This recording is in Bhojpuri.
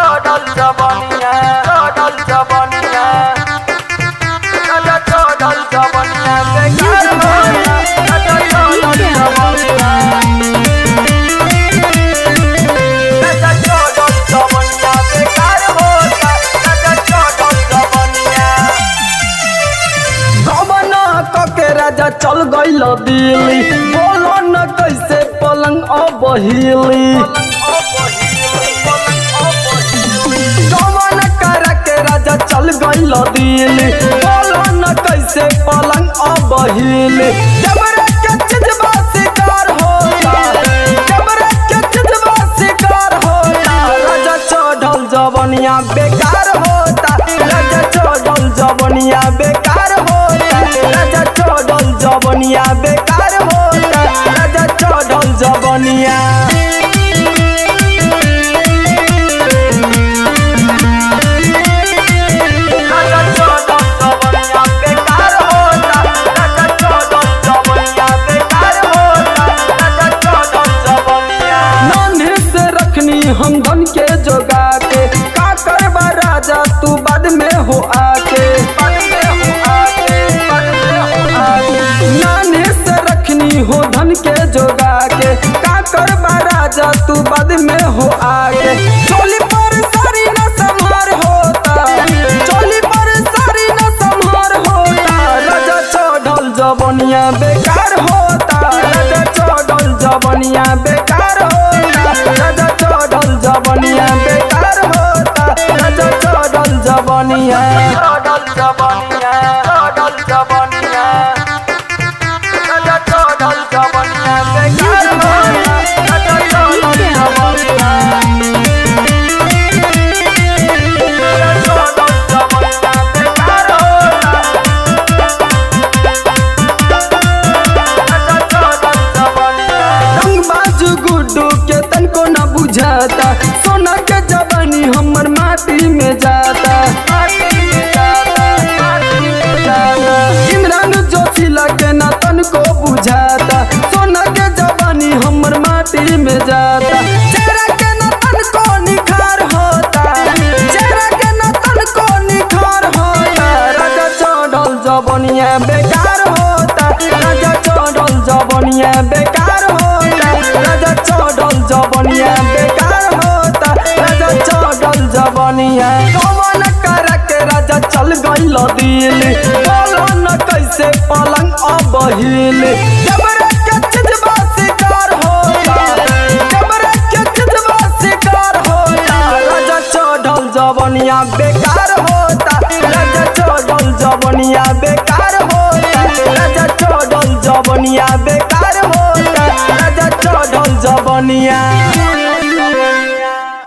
चढ़ल जवनिया चढ़ल जवनिया राजा चढ़ल जवनिया बेकार होता राजा चढ़ल जवनिया राजा चढ़ल जवनिया बेकार होता राजा चढ़ल जवनिया गवना कके राजा चल गइल दिल्ली बोलो न कैसे पलंग अबहिली गवना करा के राजा चल गइल दिल्ली बोलो न कैसे पलंग अबहिली जबरे के चिजबा शिकार होता जबरे के चिजबा शिकार होता राजा चढ़ल जवनिया बेकार होता राजा चढ़ल जवनिया बेकार होता राजा चढ़ल जवनिया बेकार होता राजा चढ़ल जवनिया राजा चढ़ल जवनिया बेकार होता राजा चढ़ल जवनिया बेकार होता राजा चढ़ल जवनिया नान्हे से रखनी हम धन के जोगा के का करबा राजा तू बाद में हो आके नान्हे से रखनी हो धन के जोगा के का करबा राजा तू बाद में हो आके चोली पर सारी न संहार होता चोली पर सारी न संहार होता राजा चढ़ल जवनिया बेकार होता राजा चढ़ल जवनिया बेकार होता राजा चढ़ल जवनिया बेकार होता राजा चढ़ल जवनिया चढ़ल जवनिया चढ़ल जवनिया राजा चढ़ल जवनिया बेकार होता राजा चढ़ल जवनिया राजा चढ़ल जवनिया बेकार होता राजा चढ़ल जवनिया रंगबाज गुड्डू के तनको न बुझाता सोना के जवानी हमर माटी में जाता इमरान जोशीला के न तनको बुझाता सोना के जवानी हमर माटी में जाता चेहरा के न तनको निखार होता चेहरा के न तनको निखार होता राजा चढ़ल जवनिया बेकार होता राजा चढ़ल जवनिया बेकार होता राजा चढ़ल जवनिया बेकार होता राजा चढ़ल जवनिया कवन करा के राजा चल गइल दिल्ली बोलो न कैसे पलंग अबहिली जबरे के चिजबा शिकार होता जबरे के चिजबा शिकार होता राजा चढ़ल जवनिया बेकार होता राजा चढ़ल जवनिया बेकार होता राजा चढ़ल जवनिया बेकार होता राजा चढ़ल जवनिया।